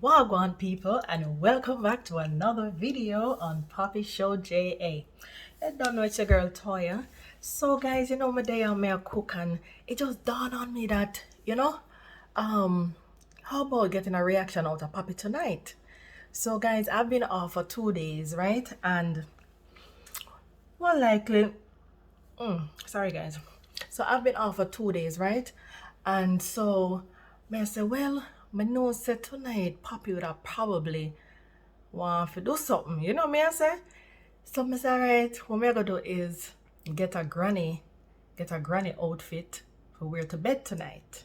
Wagwan people, and welcome back to another video on Poppyshowja. I don't know, it's your girl Toya. So guys, my day on me cook, and it just dawned on me that how about getting a reaction out of Poppy tonight? So guys, I've been off for 2 days, right? And more likely sorry guys, so I've been off for 2 days, right? And so I say, well, my nose said tonight Poppy would have probably want to do something, me I say. So I say, all right, what I'm gonna do is get a granny outfit to wear to bed tonight.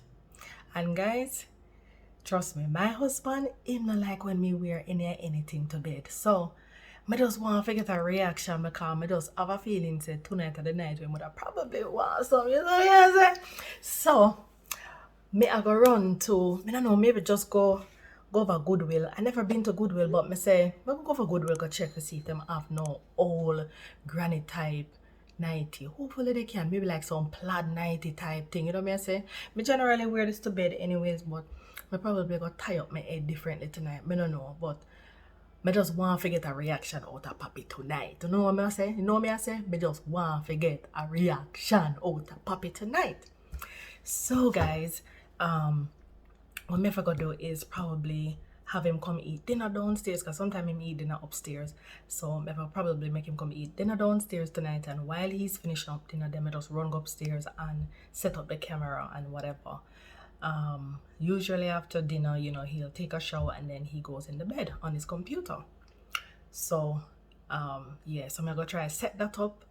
And guys, trust me, my husband him not like when me wear anything to bed. So I just want to get a reaction because I just have a feeling say tonight at the night we would have probably want some, So I go run to, I don't know, maybe just go over Goodwill. I never been to Goodwill, but I say, I go for Goodwill, go check to see if them have no old granny type 90. Hopefully they can, maybe like some plaid 90 type thing, me I say. I generally wear this to bed anyways, but I probably go tie up my head differently tonight. I don't know, but I just want to get a reaction out of Poppy tonight. You know what I say? I just want to get a reaction out of Poppy tonight. So guys, what I'm gonna do is probably have him come eat dinner downstairs, because sometimes he eat dinner upstairs. So I'm probably make him come eat dinner downstairs tonight, and while he's finishing up dinner, then I just run upstairs and set up the camera and whatever. Usually after dinner, he'll take a shower and then he goes in the bed on his computer. So yeah, so I'm gonna try to set that up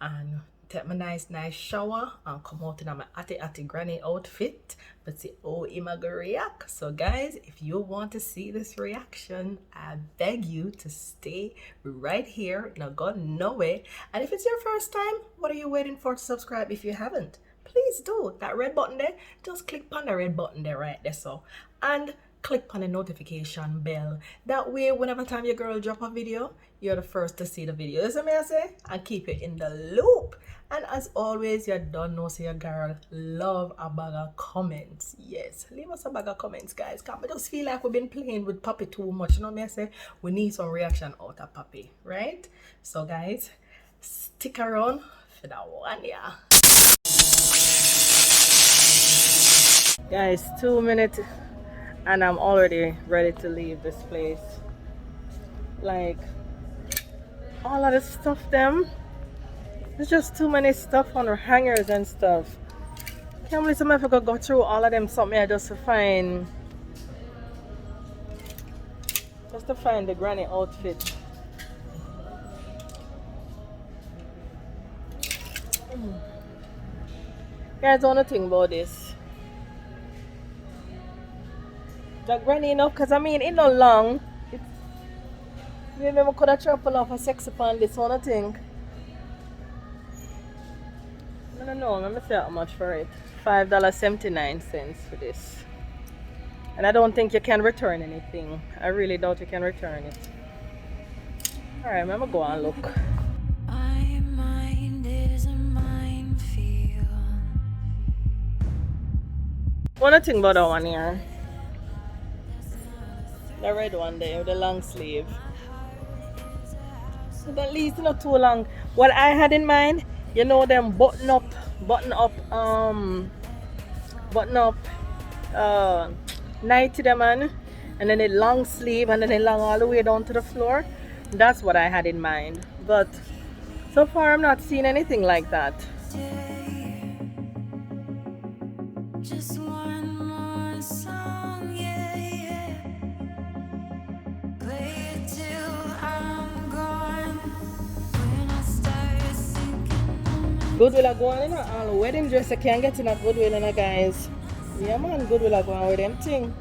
and take my nice shower and come out in my atty granny outfit, but see how I'm gonna react. So guys, if you want to see this reaction, I beg you to stay right here, not go nowhere. And if it's your first time, what are you waiting for to subscribe if you haven't? Please do. That red button there, just click on the red button there right there, so, and click on the notification bell. That way, whenever time your girl drop a video, you're the first to see the video. That's what I say, and keep it in the loop. And as always, you don't know, so your girl love a bag of comments. Yes, leave us a bag of comments, guys. Cause I just feel like we've been playing with Poppy too much. You know what I say? We need some reaction out of Poppy, right? So guys, stick around for that one, yeah. Guys, 2 minutes and I'm already ready to leave this place. Like, all of this stuff there's just too many stuff on the hangers and stuff. Can't believe somebody could go through all of them something just to find the granny outfit. Guys, I want to think about this. The granny enough, because I mean, it's not long. Maybe I could have tripled off a sexy on this one, I think. I don't know, let me see how much for it. $5.79 for this. And I don't think you can return anything. I really doubt you can return it. Alright, I'm gonna go and look. My mind is a minefield. One thing about that one here. The red one there with the long sleeve. So at least not too long. What I had in mind, them button up 90 them on, and then a long sleeve and then a long all the way down to the floor. That's what I had in mind. But so far I'm not seeing anything like that. Just one more song, yeah. Play it till I'm gone. When I start sinking. Goodwill are going all wedding dress I can't get in at Goodwill, guys. Yeah man, Goodwill are going with them thing.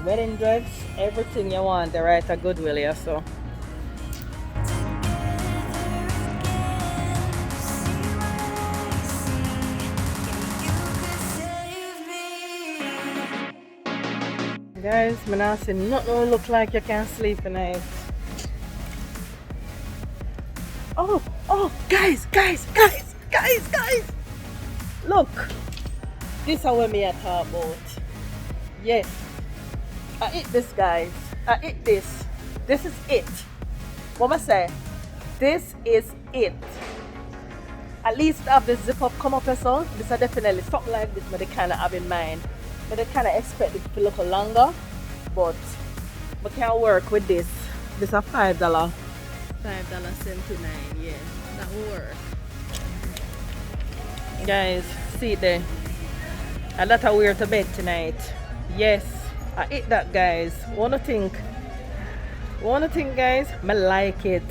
Wedding dress, everything you want, they're right at Goodwill, yeah, so. Guys, I'm not saying nothing look like you can sleep tonight. Oh, guys. Look. This is what me I talk about. Yes. I eat this, guys. I eat this. This is it. What am I say? This is it. At least have the zip up come up as well. This is definitely something like this, but they kind of have in mind. But they kind of expect it to look longer, but we can work with this. This is $5. $5.79. Yeah, that will work. Guys, see it there. And that I wear to bed tonight. Yes, I eat that, guys. Wanna think, guys? I like it.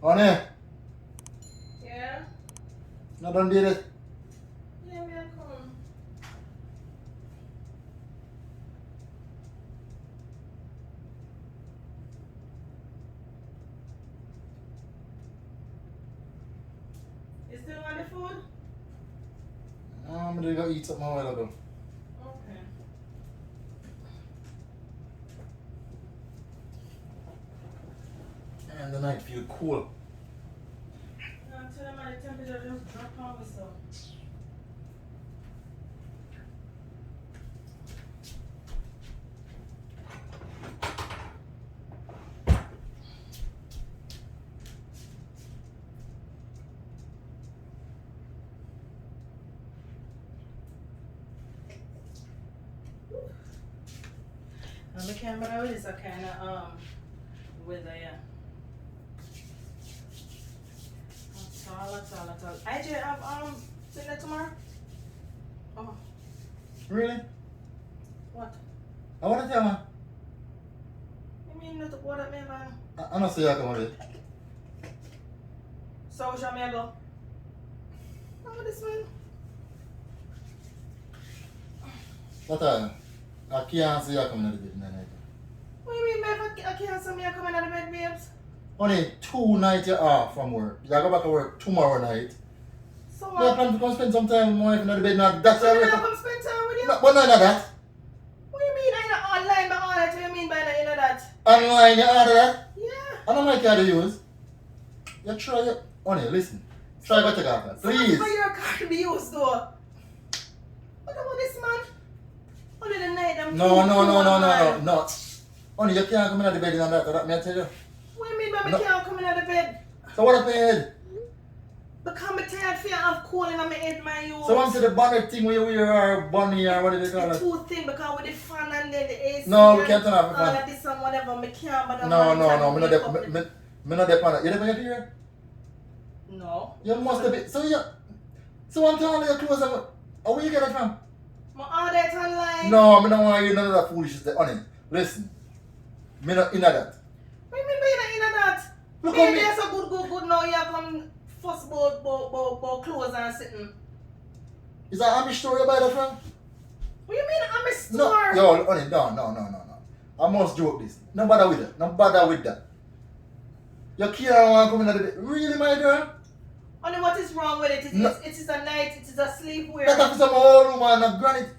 Honey, Yeah? not done did it. Yeah, me I come. You still want the food? I'm gonna go eat something a while ago. Okay. And the night feel cool. I'm telling my temperature just drop on me so. And the camera is a kind of weather, yeah. That's all. I just have seen that tomorrow. Oh, Really? what? I want to tell man. You mean not what I mean, man? I'm not saying I come with it. So shall me go? Oh, this one. But I can't see you coming out of the bed tonight. What do you mean, babe? I can't see me coming out of bed, babes. Only 2 nights you're off from work. You go back to work tomorrow night. So You what? plan to come spend some time with my wife in the bed now. That's So all you right. not come spend time with you? But none of that. What do you mean I not online but all that? What do you mean by that? You know that? Online, you order that. Yeah. I don't like how to use. You try it. Honey, listen. Try to take off that. So Please. what's for your car to be used though? What about this man? Only the night I'm No. Honey, you can't come in the bed and that may I tell you. What do you mean by me No. can't come in out of bed? So what happened head? Because I'm tired fear of cold in my head, my youth. So once the bonnet thing where you wear or bunny or what do they call The it? two thing because with the fan and then the AC No, we and can't turn off the all fan. of this and whatever, me can't but No, me not dep on it. You dep on your period? No. You must have been. So I'm telling you your clothes are where you get it from? My order it online. No, I don't want to hear none of that foolishness there. Honey, listen. Me not in that. What do you mean by you not in that? Look Baby, at me. you're so good now you come fuss about clothes and sitting. Is that Amish store you buy that from? What do you mean I'm a No, store? yo, honey, no. I must joke this. No bother with that. No bother with that. You can't want to come in at the bed. Really, my girl? Only what is wrong with it? No. It is a night, it is a sleepwear. That is some old woman, a granite.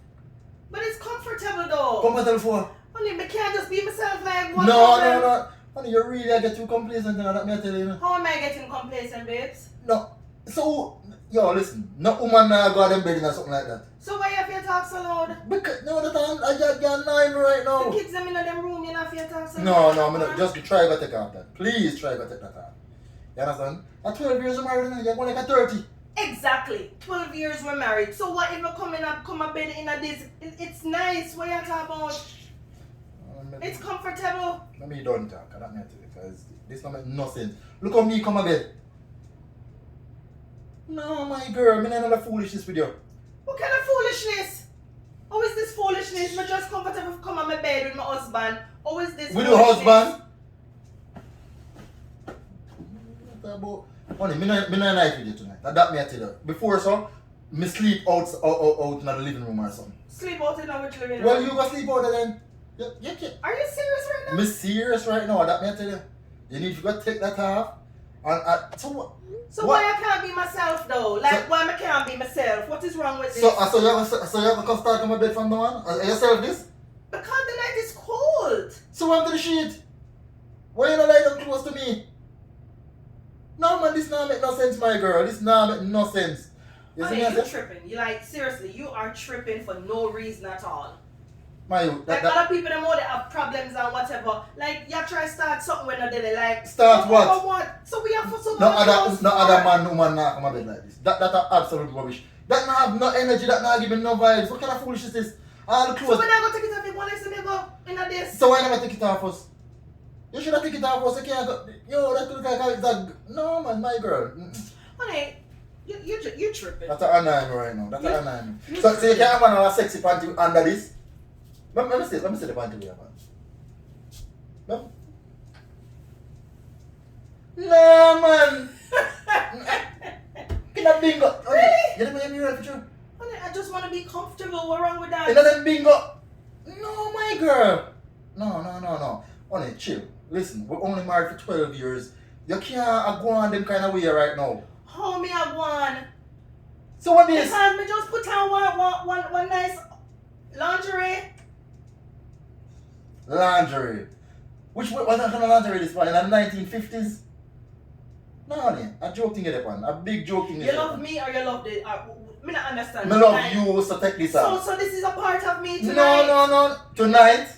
But it's comfortable though. Comfortable for. Only me can't just be myself like one No. Honey, you really get too complacent now, that me I tell you. How am I getting complacent, babes? No. So, yo, listen. No woman now go out them bed or something like that. So why you have to talk so loud? Because, no, that I just got 9 right The now. kids them in them room, you know, if you talk so No, loud. me not. Just try to take off that. Please try to take that off. You understand? At 12 years of married, you're going like a 30. Exactly. 12 years we're married. So what if you come a bed in a this? It's nice. What you talk about? It's comfortable. Let me don't talk, I don't need to, because this don't make no sense. Look how me come a bed. No, my girl, me not another foolishness with you. What kind of foolishness? How is this foolishness? Me just comfortable to come on my bed with my husband. How is this With your husband? Honey, me not night with you tonight. That me I tell you. Before so, me sleep out in the living room or something. Sleep out in which living room? Well, you go sleep out there then. You can't. Are you serious right now? Me serious right now, that me I tell you. You need to go take that off. And so what? So why I can't be myself though? Like why I can't be myself? What is wrong with this? So you have to come start on my bed from now on? Are you self this? Because the night is cold. So I'm to the sheet. Why you not lie down close to me? No man, this now make no sense, my girl. This now make no sense. You see Honey, me? you're tripping. You like seriously, you are tripping for no reason at all. My Like other people them more they have problems and whatever. Like you try to start something when they like Start what? For what? So we have for so no other man, woman not come a bed like this. That absolute rubbish. That not have no energy, that not give me no vibes. What kind of foolishness is this? All the clothes. So when I go take it off, if one next to me go in a this. So why never take it off first? You should have taken it off first. You can't go. Yo, that look like that. No man, my girl. Honey, you're tripping. That's an annoying right now. That's an annoying. So you can't have a sexy panty under this? Let me see the panty we have on. No? No man! In a bingo! Really? You never hear me right for sure? Honey, I just want to be comfortable. What's wrong with that? In a bingo! No my girl! No. Honey, chill. Listen, we're only married for 12 years. You can't go on them kind of way right now. How me I want? So what is? Because me just put on one nice lingerie. Lingerie. What kind of lingerie this one? In the 1950s? No, honey. A joke thing in one. A big joke thing in You love me or you love the... me not understand. I love you, so take this out. So this is a part of me tonight? No. Tonight?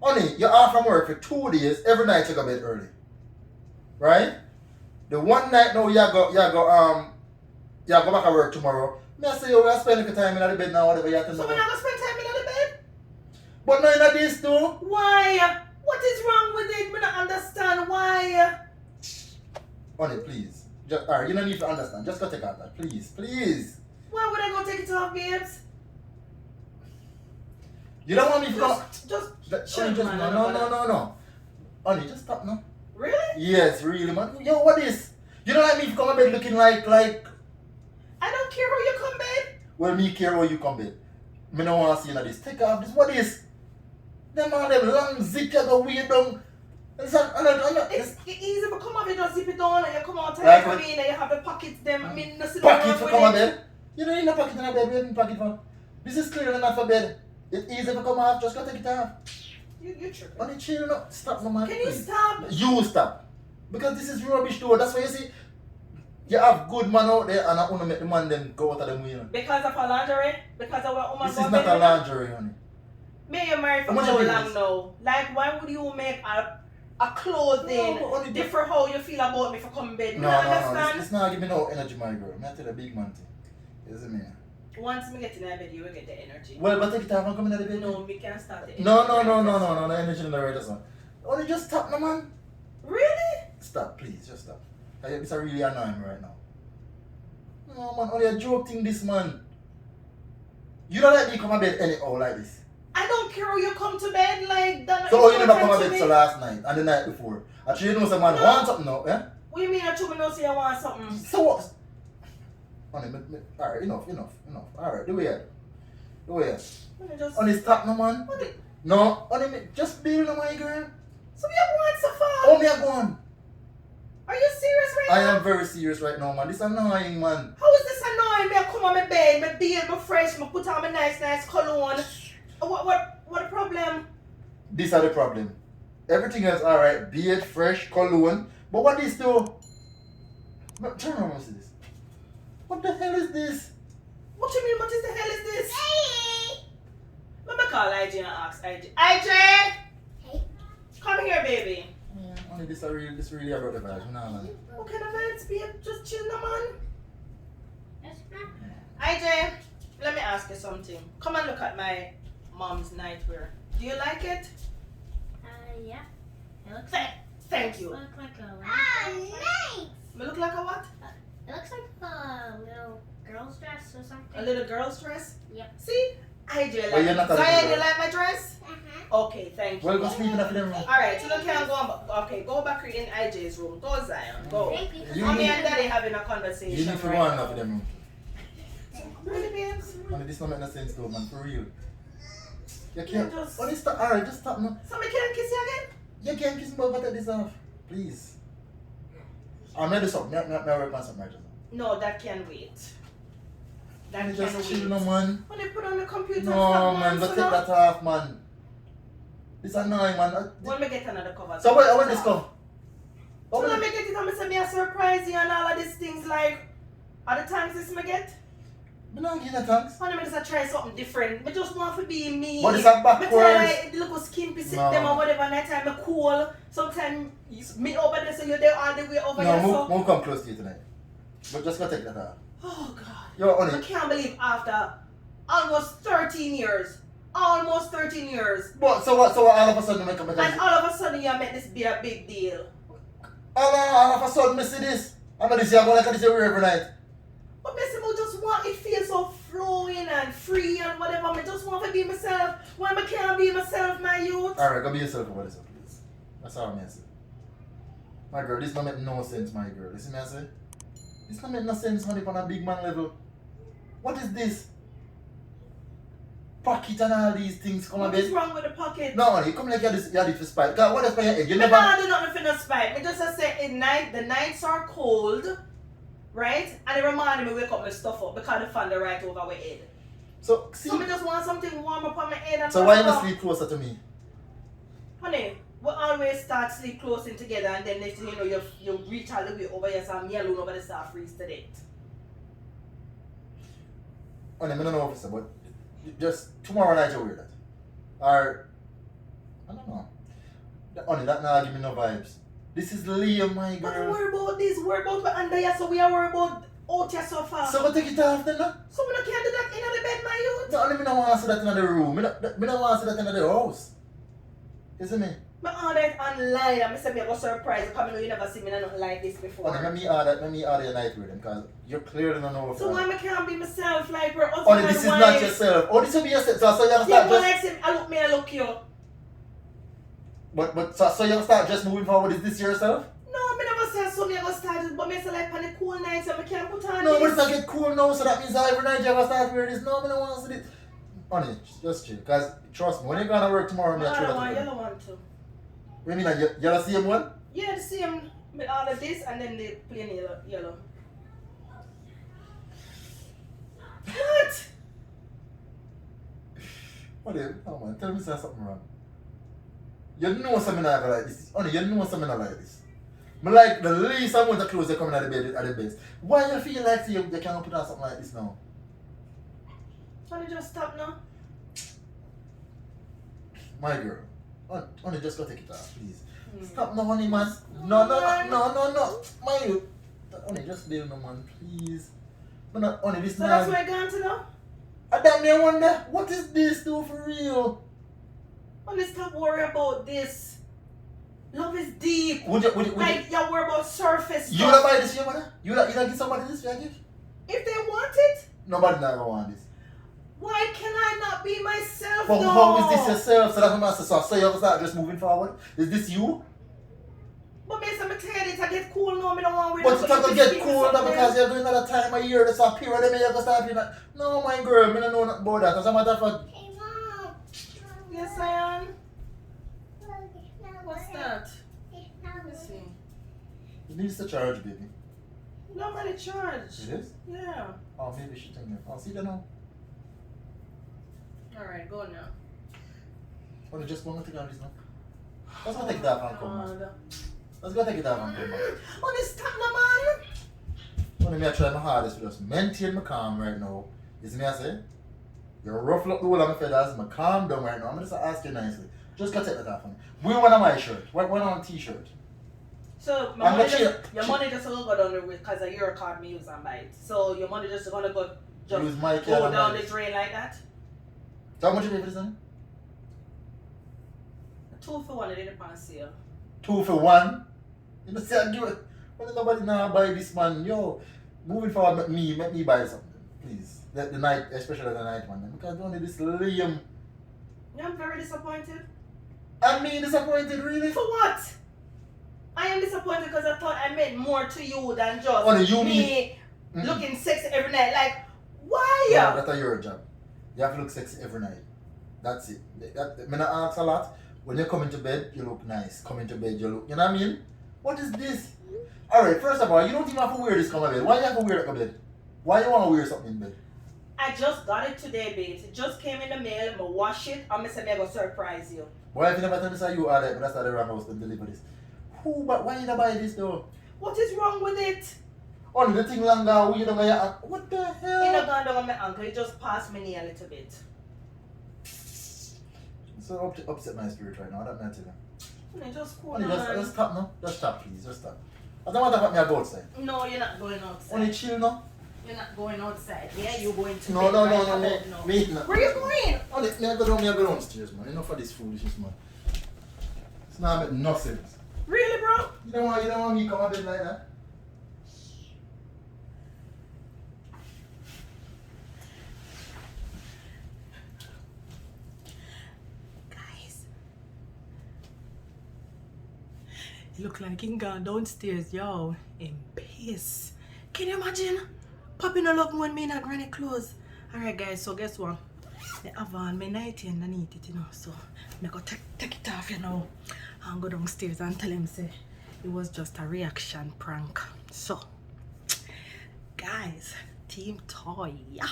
Honey, you're off from work for 2 days. Every night you go to bed early. Right? The one night now you go back to work tomorrow. Me I say you will spend a time in the bed now, whatever you have to know. So we're not going to spend time in the bed? But no in this too. Why? What is wrong with it? We don't understand why. Honey, please. Alright, you don't need to understand. Just go take out that. Please. Why would I go take it off, babes? You don't want me to come. No. Honey, just stop now. Really? Yes, really, man. Yo, what is? You don't like me to come to bed looking like. I don't care how you come bed. Well, me care how you come bed. Me don't want to see none of this. Take off this. What is? Them all them long zip you go weird down. It's easy to come off, you just zip it down and you come out and like you come in and you have the pockets them. I mean, nothing pocket wrong for with come on it. bed. You don't need no pocket in a bed. Where you pocket for? This is clearly not for bed. It's easy to come off. Just go take it off. You're tripping. Honey, chill no. Stop no man. Can you please. stop? You stop. Because this is rubbish too. That's why you see. You have good man out there and I want to make the man them go out of them way. Because of a lingerie? Because of a woman. This is not a lingerie, honey. Me you married for How much how it long is? now? Like why would you make a clothing No, only different how you feel about me for coming bed? No. I understand. It's not giving no energy, my girl. Me I tell you a big man thing. You see me? Once me get in that bed, you will get the energy. Well, but take it off and come in the bed. No, we can't start the energy. No. The energy in the right one. Only just stop, no man. Really? Stop, please. Just stop. It's a really annoying me right now. No man, only a joke thing this man. You don't let me come to bed anyhow like this. I don't care how you come to bed like that. So you never come to bed so last night and the night before. Actually you know some man want something now, eh? What do you mean I told me no say I want something? So what? Honey, alright, enough. Alright, do it. Honey, stop no man. No, honey, just be no my girl. So you want so far? Oh, me a gone. Are you serious right I now? am very serious right now, man. This is annoying, man. How is this annoying? Me I come on my bed, my beard, my fresh, me put on my nice cologne. What the problem? These are the problem. Everything else alright, beard, fresh, cologne. But what is though? Turn around and see this. What the hell is this? What you mean, what is the hell is this? Hey! Let me call IJ and ask IJ. IJ! Hey. Come here, baby. Yeah, only this really about the vibes. No, man. What kind of vibes, babe? Just chill, no, man. IJ, let me ask you something. Come and look at my mom's nightwear. Do you like it? Yeah. It looks Thank you. look like a Nice! Me look like a what? It looks like a little girl's dress or something. A little girl's dress? Yep. See? IJ But you're like not it. a little Zion, girl. you like my dress? Okay, thank you. Well, go sleep in the room. Alright, so look here, okay, go back in IJ's room. Go, Zion. Go. Thank you. You Mommy need- and Daddy having a conversation. You need to right go on now. after them. Really, babes? Honey, this don't make no sense though, man. For real. You can't. Just- Honey, stop. Alright, just stop now. Somebody can't kiss you again? You can't kiss me, but take this off. Please. I'm ready something. I work on something right now. No, that can wait. That You can just wait. chill, no, man. When they put on the computer, No, stop, man. Go so take now- that off, man. It's annoying, man. When we get another cover. So when this come? So let me get it and say me a surprise you and all of these things like are the thanks this me get? Me not give no thanks. And I just try something different. I just want to be me. But it's a Me backwards. try like little skimpy sit No. them or whatever night time I cool. Sometimes you meet over there so you're there all the way over No, here. So move come close to you tonight. But just go take that off. oh god. Yo, I honey. can't believe after almost 13 years. Almost 13 years. But so what all of a sudden make And all of a sudden you make this be a big deal. all of a sudden me see this. I know this, you're going like this every night. But basically, I just want it feel so flowing and free and whatever. I just want to be myself. When I can't be myself, my youth. Alright, go be yourself over this, please. That's all I'm saying. My girl, this don't make no sense, my girl. Listen, me I say. This don't make no sense, honey, on a big man level. What is this? Pocket and all these things come What a is bit. wrong with the pocket? No, honey, you come like you had this for spite. God, what is for your head? You Me never. not do nothing for no spite. Me just say at night, the nights are cold, right? And it reminded me wake up my stuff up because the fan the right over my head. So, see. So me just want something warm up on my head and So why you stuff. not sleep closer to me? Honey, we always start sleep close in together and then next thing you know you reach all the way over here so I'm here alone over the start freeze to death. Honey, I don't know officer, but just tomorrow night you wear that. Or, I don't know. Honey, that now give me no vibes. This is Liam, my But girl. worry about this, worry about what under here, so we are worried about out here so far. So go take it off then, no? So we can't do that in the bed, my youth. No, I don't want to see that in the room. I don't want to see that in the house. You see me? I ordered it online and I said I was surprised because I know you never see me in nothing like this before. Honey, let me order your night with them because you clearly don't know. So why I can't be myself like we're husband Honey, and this is wife? not yourself. Oh, this will be yourself. So you have to Yeah, start but just... like say, I look me, I look you. So you have to start just moving forward. Is this yourself? No, I never say so me I go start it, but me say like on the cool nights and I can't put on No, but this. it's not get cool now, so that means that every night you have to start wearing this. No, I don't want to see this. Honey, just chill. Because trust me, when you're going to work tomorrow, No, I'm I sure don't want that yellow one too. what do you mean, you're the same one? Yeah, the same with all of this and then the plain yellow. What? What do you, oh man, tell me something wrong. You know something not like this. Honey, you know something not like this. Me like the least amount of clothes that coming out of bed at the best. Why you feel like you can't put on something like this now? Can you just stop now? My girl. Honey, just go take it off, please. Hmm. Stop no honey man. No. My you. Honey, just leave no man, please. No, no, honey, this So now. that's where you're going to now? I damn me wonder, what is this do for real? Honey, stop worrying about this. Love is deep. Would you Like, you worry about surface you stuff. don't buy this for your mother? You don't give somebody this for your gift? If they want it, Nobody never want this. why can I not be myself But though? how is this yourself? So that's my sister. So you have to start just moving forward? Is this you? But me say me tell it, I get cool now, me don't want to But you can't go get cool now because you're doing another time of year, that's a period and you're going to start doing that. No, my girl, me don't know nothing about that. As a matter of fact, Hey, Mom. Yes, I am. What's that? It's Let me not see. it needs to charge, baby. Nobody charged. It is? Yeah. Oh, maybe she think that. Oh, see that now? Alright, go now. Oh, just one thing on this now. Let's go take that and come back. Let's go take it off and come back. Oh, this stop no man. Only me I try my hardest to just maintain my calm right now. You see me I say? You're ruffle up the whole of my feathers, my calm down right now. I'm just ask you nicely. Just go take that off on me. Wear one of my shirt. Wear one on t-shirt. So I'm money not your money just gonna go down the way because of your card me use and buy it. So your money just gonna go just Use my go card down and the drain like that. So how much you pay for this honey? 2 for 1 it didn't on sale. 2 for 1? You know see I give it. But nobody now buy this man. Yo, moving forward make me buy something. Please. The night, especially the night one. Because only this lame. Yeah, I'm very disappointed. I mean disappointed really? For what? I am disappointed because I thought I meant more to you than just Only you me Mm-mm. looking sexy every night. Like, why? Yeah, that's your job. You have to look sexy every night. That's it. Me not ask a lot. When you come into bed, you look nice. Come into bed, you look, you know what I mean? What is this? Alright, first of all, you don't even have to wear this come to bed. Why you have to wear it to bed? Why you want to wear something in bed? I just got it today, babes. It just came in the mail. I'm wash it. I'm gonna say I'm gonna surprise you. Why if you never tell this how you are there, but that's how the wrong house to deliver this. Who, but why you not buy this though? What is wrong with it? Only the thing longer, we don't know your what the hell? It not gone down on my ankle. It just passed me knee a little bit. So upset my spirit right now, that matter. Just cool Only down. just stop no? Just stop please, just stop. I don't want to have me go outside. No, you're not going outside. Only chill no? You're not going outside. Yeah, you're going to No, bed no, right no, no, about no. now. Me not. Where you going? Only me I go downstairs, man. Enough of this foolishness, man. It's not making no sense. Really, bro? You don't want me to come to bed like that? Guys. It look like he gone downstairs, yo, in peace. Can you imagine? Poppy no love me when me not granny clothes. Alright guys, so guess what? I have on my nightie and I need it, you know. So I go take it off, you know, and go downstairs and tell him say it was just a reaction prank. So guys, Team Toya.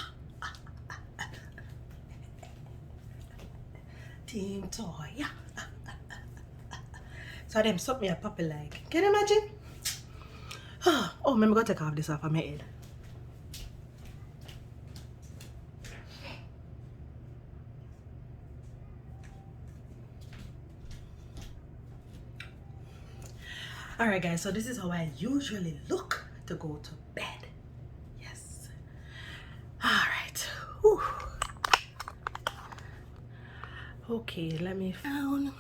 Team Toya. So them suck me a puppy like. Can you imagine? Oh, I'm gonna take off this off of my head. Alright guys, so this is how I usually look to go to bed. Yes. Alright. Okay, let me down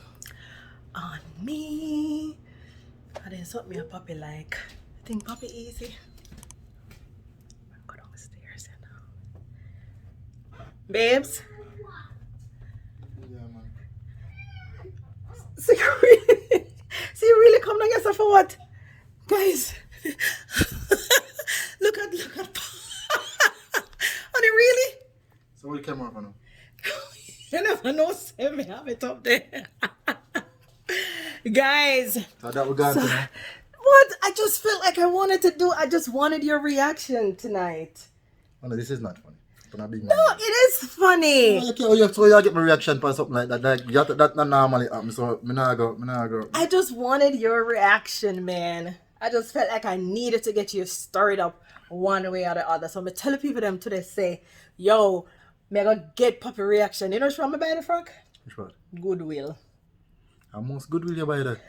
on me. And then something me a puppy like. I think puppy easy. Go downstairs now. Babes. Yeah, man. So you really come down yourself for what? Guys. look at Honey, really? So what camera for now? You never know, say me have it up there. Guys. So that we got So, tonight. what? I just felt like I just wanted your reaction tonight. Oh no, this is not funny. It's not big man. No, it is funny. You get my reaction for something like that. Like that not normally happen. So me nah go. I just wanted your reaction, man. I just felt like I needed to get you stirred up one way or the other. So I'm telling people them today say, yo, me I gonna get puppy reaction. You know what's from my bed, Frank? Which one? Goodwill. How most good will you buy that?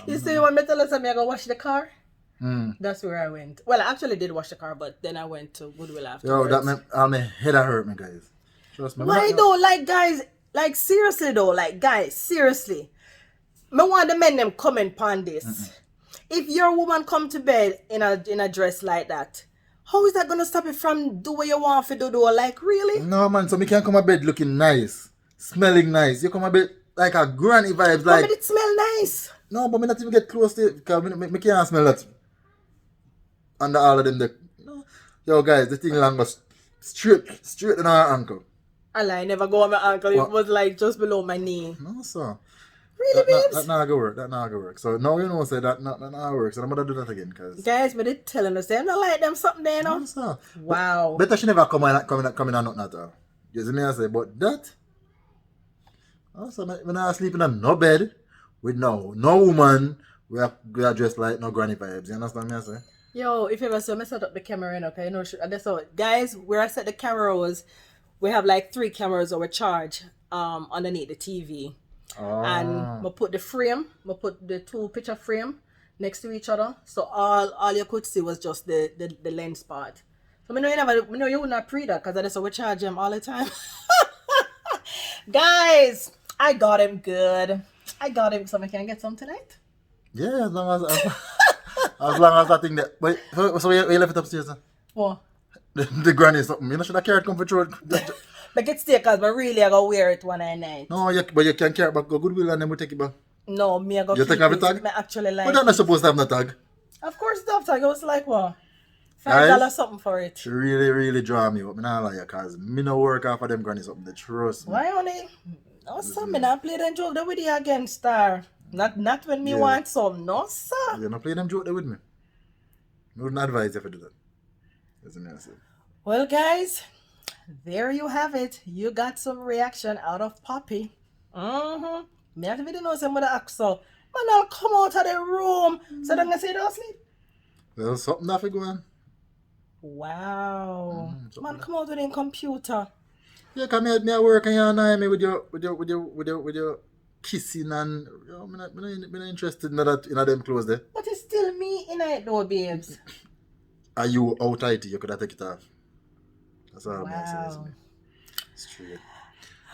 You see when me tell us I'm gonna wash the car? Hmm. That's where I went. Well, I actually did wash the car, but then I went to Goodwill Yo, afterwards. that my head hurt me, guys. Trust me. Why though? Like guys, like seriously though, like guys, seriously. Me want the men them comment on this. If your woman come to bed in a dress like that, how is that gonna stop you from do what you want to do? Like really? No man, so me can't come to bed looking nice, smelling nice. You come to bed like a granny vibes, But like it smell nice. no, but me not even get close to it because me can't smell that. Under all of them, no. Yo guys, the thing long was straight in our ankle. I never go on my ankle. What? It was like just below my knee. No sir. Really, babes? That not gonna work. That not gonna work. So now you know say that not work. So I'm gonna do that again, cause Guys, but they telling us them not like them something there, no? no sir. Wow. Better she never come in and nothing at all. You see me I say, but that also when I sleep in no bed with no woman, we are dressed like no granny vibes. You understand me I say? Yo, if you ever saw me set up the camera, okay, you know, that's all. Guys, where I set the camera was, we have like 3 cameras over charge underneath the TV. And we put the frame, we put the 2 picture frame next to each other. So all you could see was just the lens part. So I know you would not pre that because that's how we charge them all the time. Guys, I got him good. I got him, so I can get some tonight. Yeah, as long as that thing that. Wait, so you left it upstairs? Huh? What? The granny something. You know, should I carry it come for through? But it's still because I really I go wear it one night. No, but you can carry it back. Go Goodwill and then we take it back. No, me I go You keep take off the it. tag? Me actually like But that's not supposed to have no tag. Of course the tag. It was like what? Guys? $5 something for it. She really draw me up. Me not lie because me no work off of them granny something. They trust me. Why only? No, son, me not play that joke that with you again, star. Not when me Yeah. want some, no sir. You're not playing them joke there with me. I wouldn't advise you to do that. That's what I say. Well, guys, there you have it. You got some reaction out of Poppy. Mm-hmm. Me have to be the nose and mother act so. Man, I'll come out of the room. So don't say don't sleep. There's something that for going. Wow. something Man, like- come out with a computer. Yeah, come here, me work and you annoy me with your kissing and you know, I'm not interested in that in them clothes there. But it's still me in it though, babes. Are you out tighty? You could have take it off. That's all I'm Wow. saying. Straight.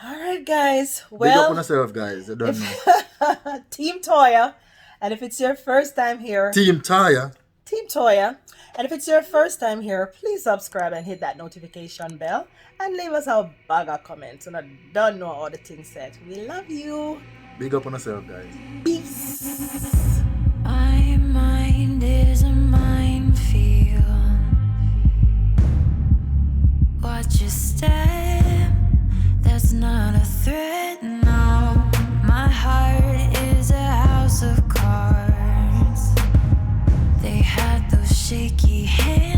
Alright, guys. Big up on Well, yourself, guys. You don't know. Team Toya. And if it's your first time here, Team Taya. Team Toya. And if it's your first time here, please subscribe and hit that notification bell and leave us a bag of comments. And I don't know all the things said. We love you. Big up on yourself, guys. Peace. My mind is a minefield. Watch your step. That's not a threat, no. My heart is a house of cards. They had those shaky hands.